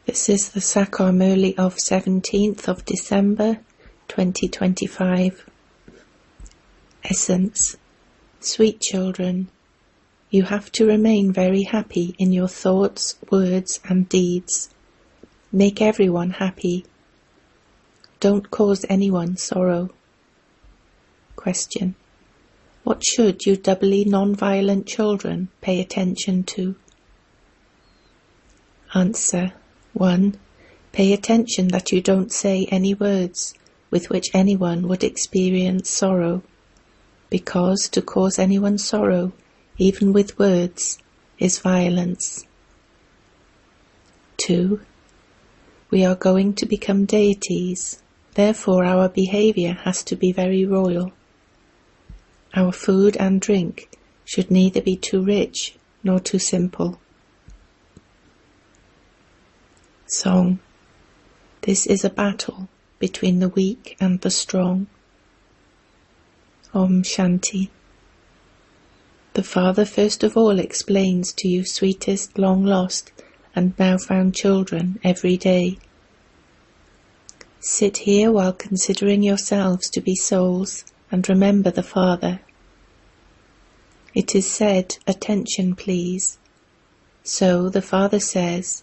This is the Sakar Murli of 17th of December 2025. Essence. Sweet children, you have to remain very happy in your thoughts, words and deeds. Make everyone happy. Don't cause anyone sorrow. Question. What should you doubly non-violent children pay attention to? Answer. 1. Pay attention that you don't say any words with which anyone would experience sorrow, because to cause anyone sorrow, even with words, is violence. 2. We are going to become deities, therefore our behavior has to be very royal. Our food and drink should neither be too rich nor too simple. Song. This is a battle between the weak and the strong. Om Shanti. The Father first of all explains to you sweetest long lost and now found children every day. Sit here while considering yourselves to be souls and remember the Father. It is said, attention please. So the Father says,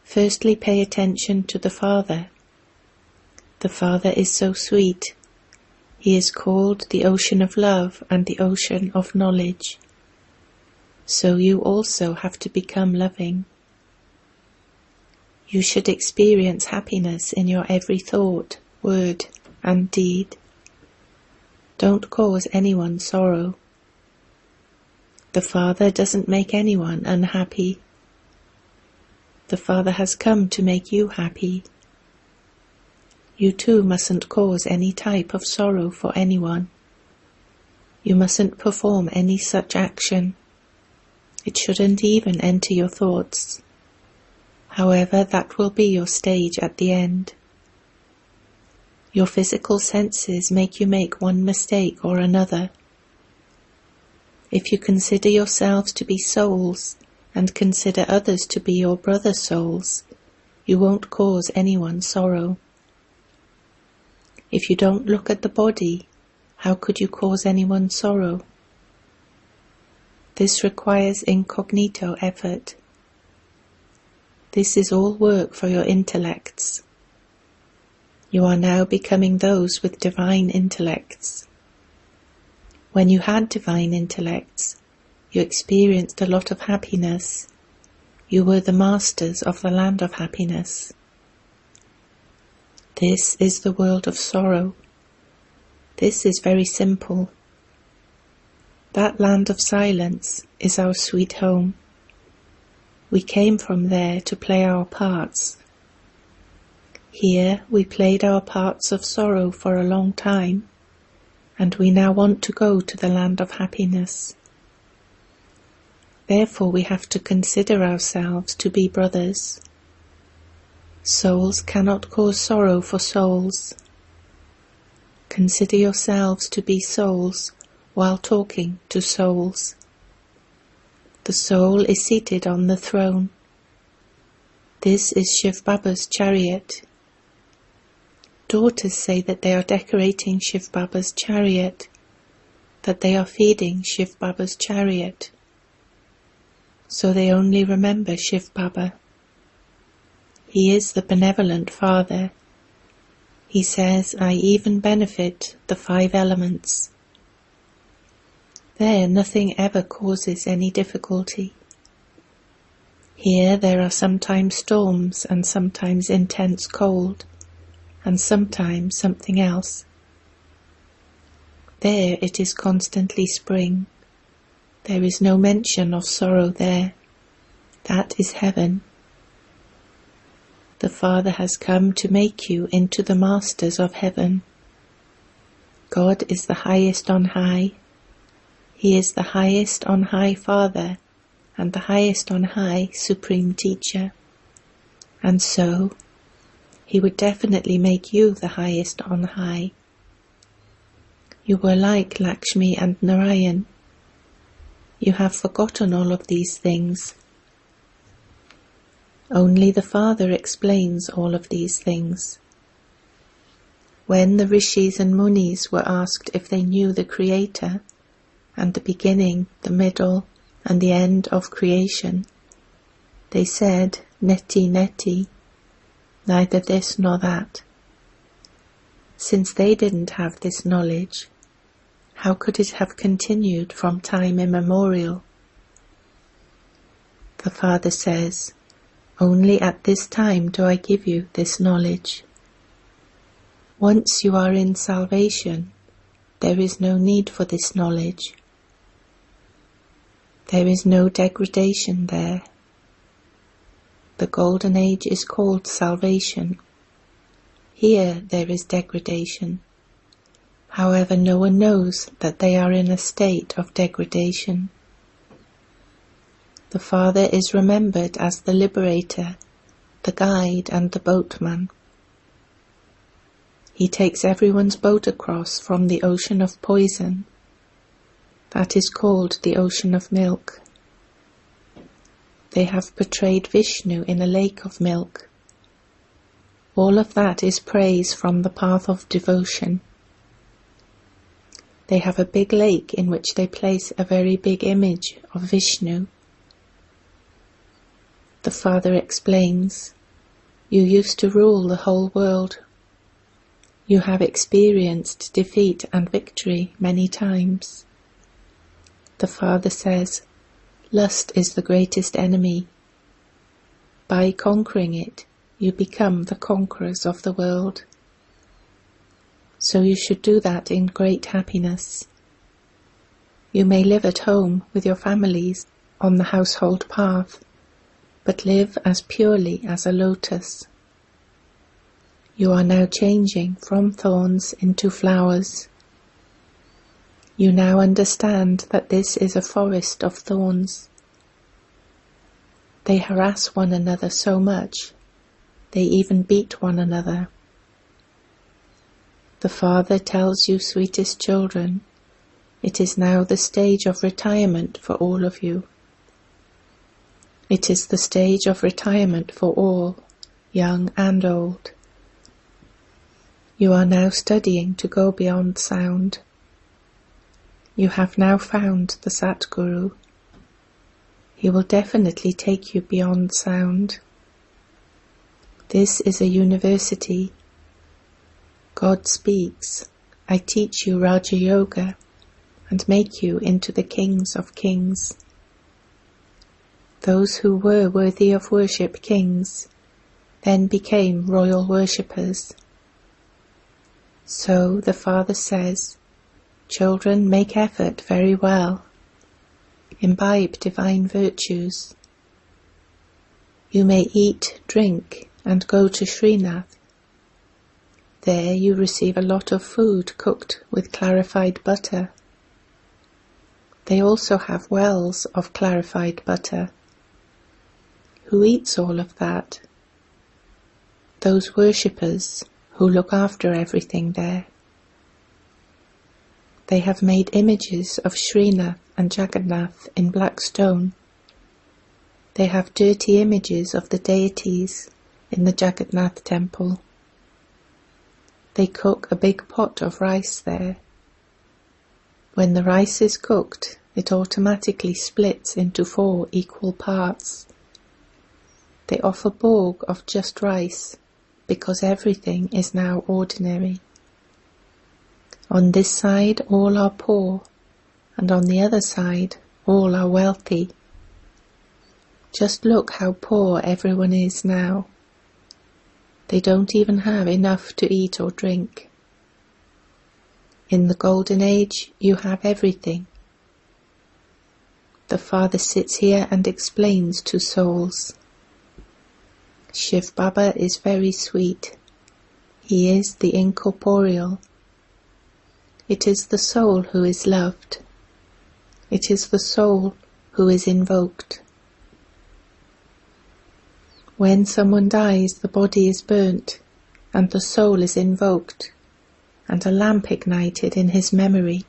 firstly pay attention to the Father. The Father is so sweet. He is called the ocean of love and the ocean of knowledge. So you also have to become loving. You should experience happiness in your every thought, word and deed. Don't cause anyone sorrow. The Father doesn't make anyone unhappy. The Father has come to make you happy. You too mustn't cause any type of sorrow for anyone. You mustn't perform any such action. It shouldn't even enter your thoughts. However, that will be your stage at the end. Your physical senses make you make one mistake or another. If you consider yourselves to be souls and consider others to be your brother souls, you won't cause anyone sorrow. If you don't look at the body, how could you cause anyone sorrow? This requires incognito effort. This is all work for your intellects. You are now becoming those with divine intellects. When you had divine intellects, you experienced a lot of happiness. You were the masters of the land of happiness. This is the world of sorrow. This is very simple. That land of silence is our sweet home. We came from there to play our parts. Here we played our parts of sorrow for a long time, and we now want to go to the land of happiness. Therefore we have to consider ourselves to be brothers. Souls cannot cause sorrow for souls. Consider yourselves to be souls while talking to souls. The soul is seated on the throne. This is Shiv Baba's chariot. Daughters say that they are decorating Shiv Baba's chariot, that they are feeding Shiv Baba's chariot. So they only remember Shiv Baba. He is the benevolent Father. He says, I even benefit the 5 elements. There nothing ever causes any difficulty. Here there are sometimes storms and sometimes intense cold, and sometimes something else. There it is constantly spring. There is no mention of sorrow there. That is heaven. The Father has come to make you into the masters of heaven. God is the highest on high. He is the highest on high Father and the highest on high Supreme Teacher. And so, He would definitely make you the highest on high. You were like Lakshmi and Narayan. You have forgotten all of these things. Only the Father explains all of these things. When the rishis and munis were asked if they knew the Creator, and the beginning, the middle, and the end of creation, they said, "Neti neti," neither this nor that. Since they didn't have this knowledge, how could it have continued from time immemorial? The Father says, "Only at this time do I give you this knowledge. Once you are in salvation, there is no need for this knowledge. There is no degradation there. The golden age is called salvation. Here there is degradation. However, no one knows that they are in a state of degradation. The Father is remembered as the liberator, the guide and the boatman. He takes everyone's boat across from the ocean of poison, that is called the ocean of milk. They have portrayed Vishnu in a lake of milk. All of that is praise from the path of devotion. They have a big lake in which they place a very big image of Vishnu. The Father explains, "You used to rule the whole world. You have experienced defeat and victory many times." The Father says, "Lust is the greatest enemy. By conquering it, you become the conquerors of the world. So you should do that in great happiness. You may live at home with your families on the household path, but live as purely as a lotus. You are now changing from thorns into flowers. You now understand that this is a forest of thorns. They harass one another so much, they even beat one another. The Father tells you, sweetest children, it is now the stage of retirement for all of you. It is the stage of retirement for all, young and old. You are now studying to go beyond sound. You have now found the Satguru. He will definitely take you beyond sound. This is a university. God speaks, "I teach you Raja Yoga and make you into the kings of kings." Those who were worthy of worship kings then became royal worshippers. So the Father says, "Children, make effort very well. Imbibe divine virtues. You may eat, drink, and go to Srinath. There you receive a lot of food cooked with clarified butter. They also have wells of clarified butter. Who eats all of that? Those worshippers who look after everything there. They have made images of Srinath and Jagannath in black stone. They have dirty images of the deities in the Jagannath temple. They cook a big pot of rice there. When the rice is cooked, it automatically splits into 4 equal parts. They offer bhog of just rice, because everything is now ordinary. On this side all are poor, and on the other side all are wealthy. Just look how poor everyone is now. They don't even have enough to eat or drink. In the golden age you have everything. The Father sits here and explains to souls. Shiv Baba is very sweet. He is the incorporeal. It is the soul who is loved. It is the soul who is invoked. When someone dies, the body is burnt, and the soul is invoked, and a lamp ignited in his memory.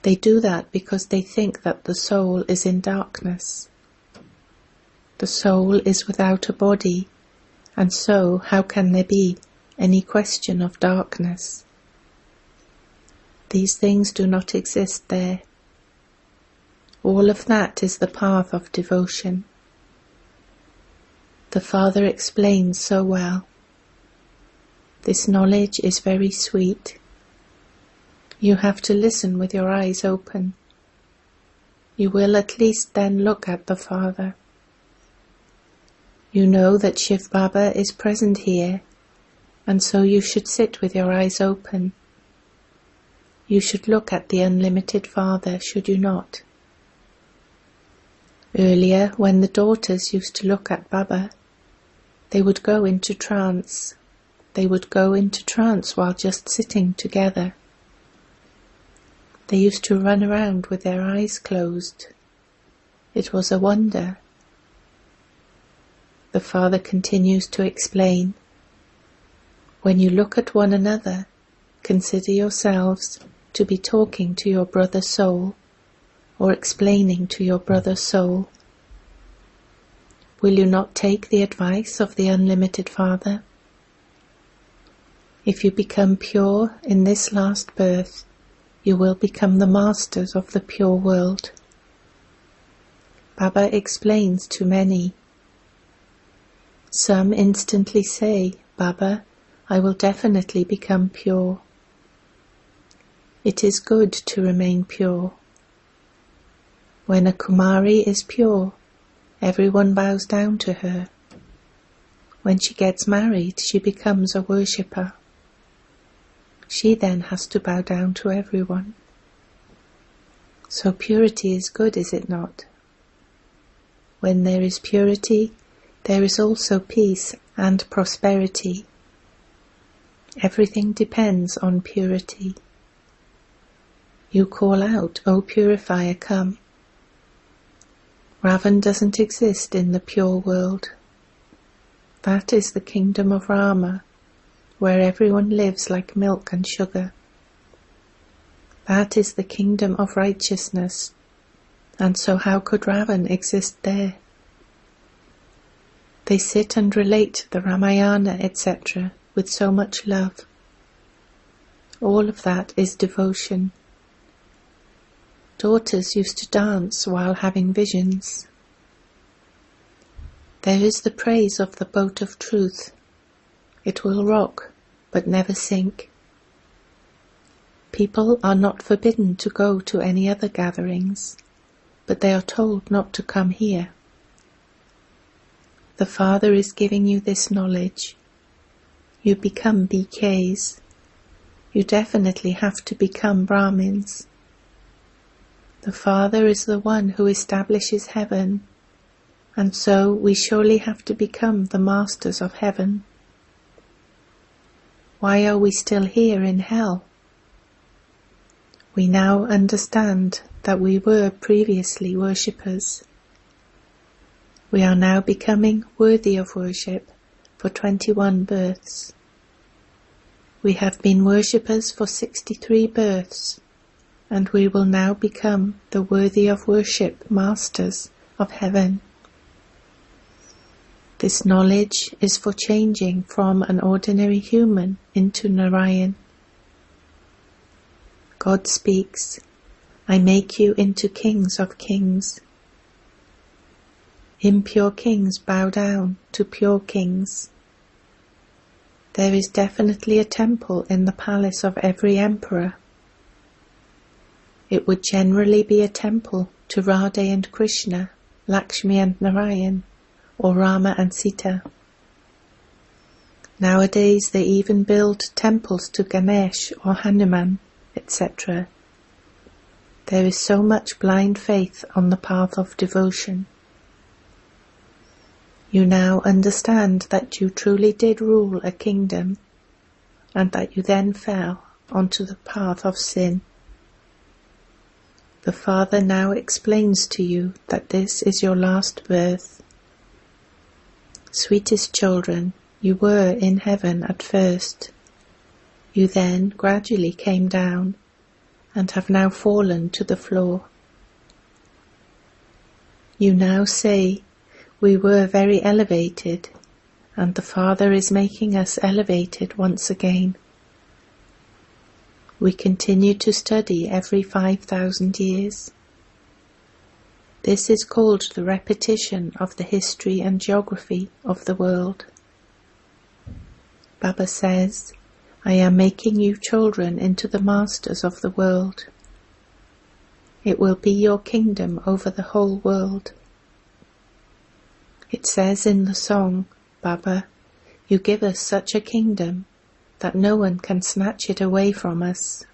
They do that because they think that the soul is in darkness. The soul is without a body, and so how can there be any question of darkness? These things do not exist there. All of that is the path of devotion. The Father explains so well. This knowledge is very sweet. You have to listen with your eyes open. You will at least then look at the Father. You know that Shiv Baba is present here, and so you should sit with your eyes open. You should look at the unlimited Father, should you not? Earlier, when the daughters used to look at Baba, they would go into trance. They would go into trance while just sitting together. They used to run around with their eyes closed. It was a wonder. The Father continues to explain, when you look at one another, consider yourselves to be talking to your brother soul or explaining to your brother soul. Will you not take the advice of the unlimited Father? If you become pure in this last birth, you will become the masters of the pure world. Baba explains to many. Some instantly say, Baba, I will definitely become pure. It is good to remain pure. When a Kumari is pure, everyone bows down to her. When she gets married, she becomes a worshipper. She then has to bow down to everyone. So purity is good, is it not? When there is purity, there is also peace and prosperity. Everything depends on purity. You call out, O purifier, come. Ravan doesn't exist in the pure world. That is the kingdom of Rama, where everyone lives like milk and sugar. That is the kingdom of righteousness, and so how could Ravan exist there? They sit and relate the Ramayana, etc., with so much love. All of that is devotion. Daughters used to dance while having visions. There is the praise of the boat of truth. It will rock, but never sink. People are not forbidden to go to any other gatherings, but they are told not to come here. The Father is giving you this knowledge. You become BKs. You definitely have to become Brahmins. The Father is the one who establishes heaven, and so we surely have to become the masters of heaven. Why are we still here in hell? We now understand that we were previously worshippers. We are now becoming worthy of worship for 21 births. We have been worshippers for 63 births, and we will now become the worthy of worship masters of heaven. This knowledge is for changing from an ordinary human into Narayan. God speaks, I make you into kings of kings. Impure kings bow down to pure kings. There is definitely a temple in the palace of every emperor. It would generally be a temple to Radha and Krishna, Lakshmi and Narayan, or Rama and Sita. Nowadays they even build temples to Ganesh or Hanuman, etc. There is so much blind faith on the path of devotion. You now understand that you truly did rule a kingdom, and that you then fell onto the path of sin. The Father now explains to you that this is your last birth. Sweetest children, you were in heaven at first. You then gradually came down, and have now fallen to the floor. You now say, We were very elevated, and the Father is making us elevated once again. We continue to study every 5,000 years. This is called the repetition of the history and geography of the world. Baba says, I am making you children into the masters of the world. It will be your kingdom over the whole world. It says in the song, Baba, you give us such a kingdom that no one can snatch it away from us.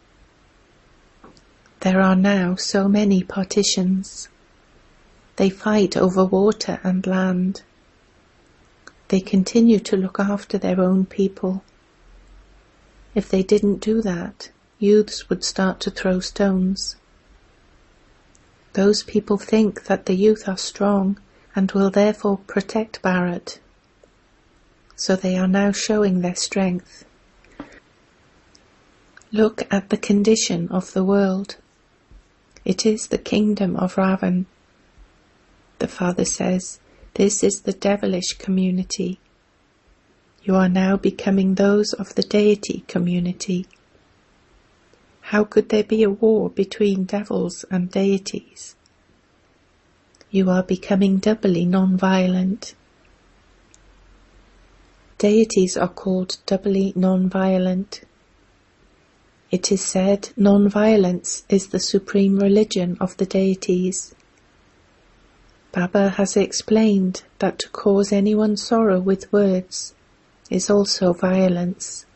There are now so many partitions. They fight over water and land. They continue to look after their own people. If they didn't do that, youths would start to throw stones. Those people think that the youth are strong and will therefore protect Bharat. So they are now showing their strength. Look at the condition of the world. It is the kingdom of Ravan. The Father says, this is the devilish community. You are now becoming those of the deity community. How could there be a war between devils and deities? You are becoming doubly non-violent. Deities are called doubly non-violent. It is said non-violence is the supreme religion of the deities. Baba has explained that to cause anyone sorrow with words is also violence.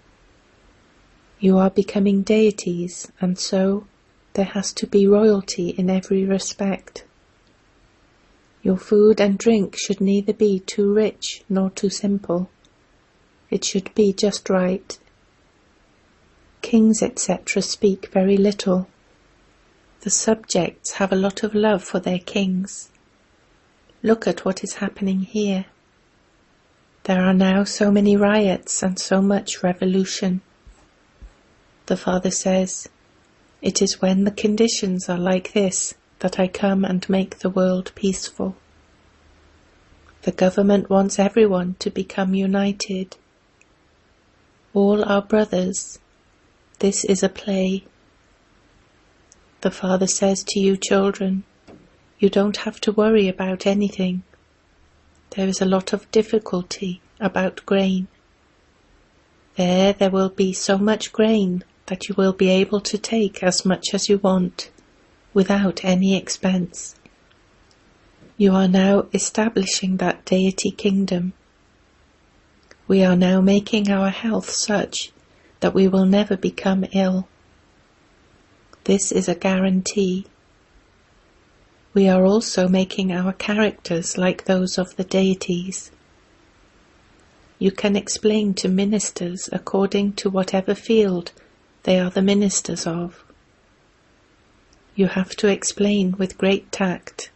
You are becoming deities, and so there has to be royalty in every respect. Your food and drink should neither be too rich nor too simple. It should be just right. Kings, etc. speak very little. The subjects have a lot of love for their kings. Look at what is happening here. There are now so many riots and so much revolution. The Father says, it is when the conditions are like this that I come and make the world peaceful. The government wants everyone to become united. All are brothers. This is a play. The Father says to you children, you don't have to worry about anything. There is a lot of difficulty about grain. There will be so much grain that you will be able to take as much as you want, without any expense. You are now establishing that deity kingdom. We are now making our health such that we will never become ill. This is a guarantee. We are also making our characters like those of the deities. You can explain to ministers according to whatever field they are the ministers of. You have to explain with great tact.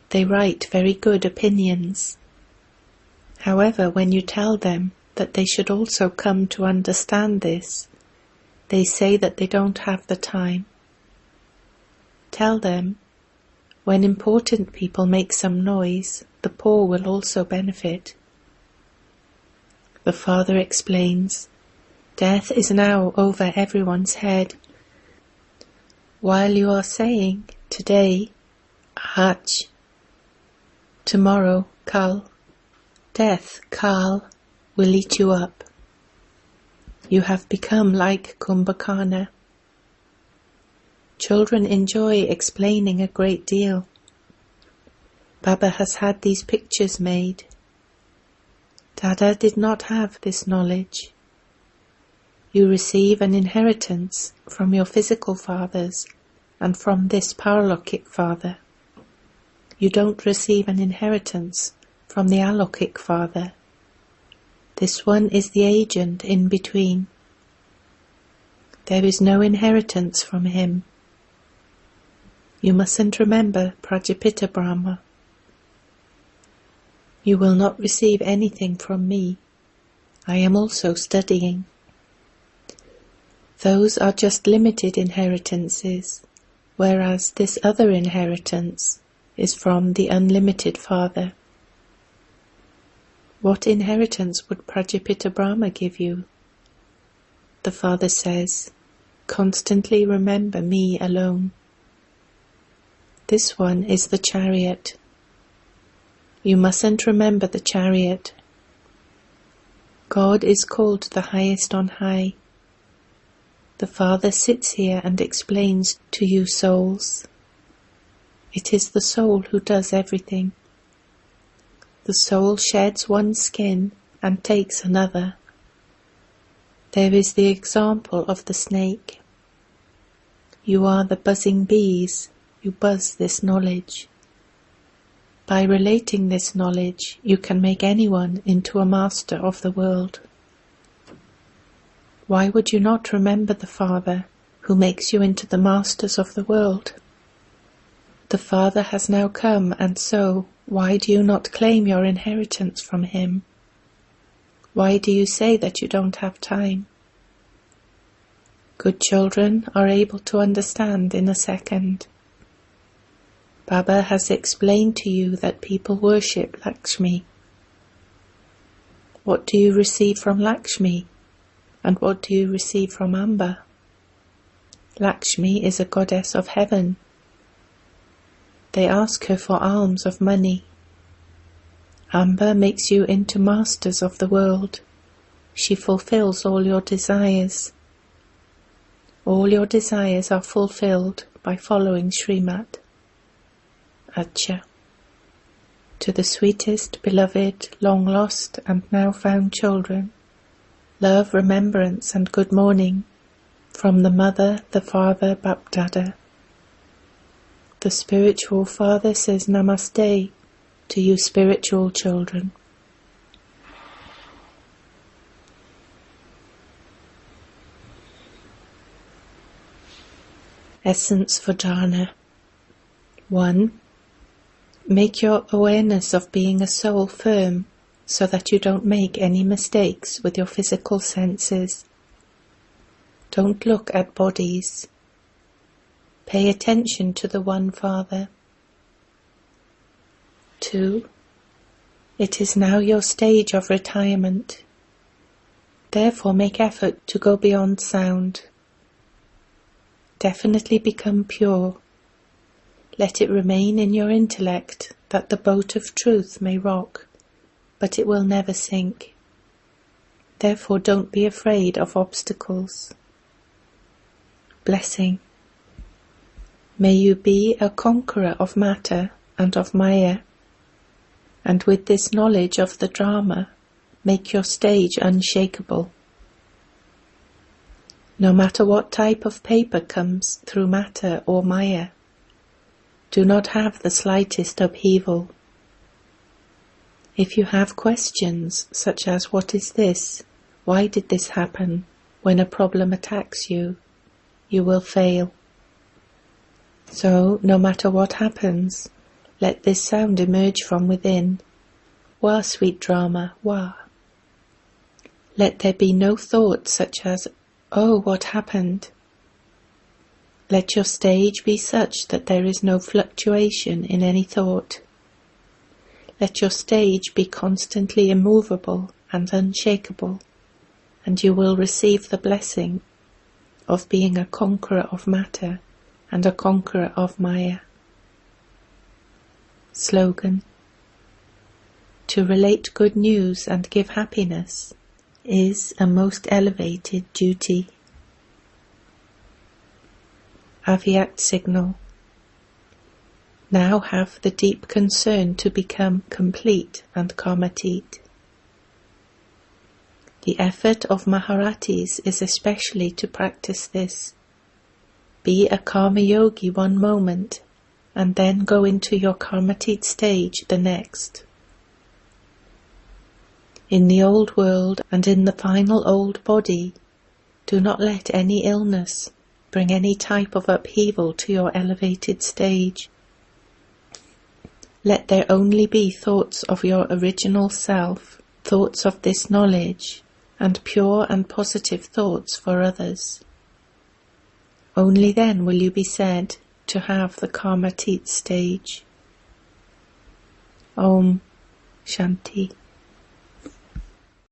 They write very good opinions. However, when you tell them that they should also come to understand this, they say that they don't have the time. Tell them, when important people make some noise, the poor will also benefit. The Father explains, death is now over everyone's head. While you are saying, today, Hach, tomorrow, Kal, death, Kal, will eat you up. You have become like Kumbhakarna. Children enjoy explaining a great deal. Baba has had these pictures made. Dada did not have this knowledge. You receive an inheritance from your physical fathers and from this paralokhic father. You don't receive an inheritance from the alokhic father. This one is the agent in between. There is no inheritance from him. You mustn't remember Prajapita Brahma. You will not receive anything from me. I am also studying. Those are just limited inheritances, whereas this other inheritance, is from the unlimited Father. What inheritance would Prajapita Brahma give you? The Father says, constantly remember me alone. This one is the chariot. You mustn't remember the chariot. God is called the highest on high. The Father sits here and explains to you souls. It is the soul who does everything. The soul sheds one skin and takes another. There is the example of the snake. You are the buzzing bees, you buzz this knowledge. By relating this knowledge, you can make anyone into a master of the world. Why would you not remember the Father, who makes you into the masters of the world? The Father has now come, and so, why do you not claim your inheritance from him? Why do you say that you don't have time? Good children are able to understand in a second. Baba has explained to you that people worship Lakshmi. What do you receive from Lakshmi? And what do you receive from Amba? Lakshmi is a goddess of heaven. They ask her for alms of money. Amba makes you into masters of the world. She fulfills all your desires. All your desires are fulfilled by following Srimad. Acha. To the sweetest, beloved, long lost and now found children, love, remembrance and good morning from the Mother, the Father, Bapdada. The spiritual Father says Namaste to you spiritual children. Essence for jhana. 1. Make your awareness of being a soul firm so that you don't make any mistakes with your physical senses. Don't look at bodies. Pay attention to the one Father. 2. It is now your stage of retirement. Therefore make effort to go beyond sound. Definitely become pure. Let it remain in your intellect that the boat of truth may rock, but it will never sink. Therefore don't be afraid of obstacles. Blessing. May you be a conqueror of matter and of Maya, and with this knowledge of the drama, make your stage unshakable. No matter what type of paper comes through matter or Maya, do not have the slightest upheaval. If you have questions such as what is this, why did this happen, when a problem attacks you, you will fail. So, no matter what happens, let this sound emerge from within. Wah, sweet drama, wah. Let there be no thought such as, oh, what happened? Let your stage be such that there is no fluctuation in any thought. Let your stage be constantly immovable and unshakable, and you will receive the blessing of being a conqueror of matter and a conqueror of Maya. Slogan. To relate good news and give happiness is a most elevated duty. Avyakt signal. Now have the deep concern to become complete and karmatit. The effort of Maharatis is especially to practice this. Be a karma yogi one moment, and then go into your karmatit stage the next. In the old world and in the final old body, do not let any illness bring any type of upheaval to your elevated stage. Let there only be thoughts of your original self, thoughts of this knowledge, and pure and positive thoughts for others. Only then will you be said to have the karmatit stage. Om Shanti.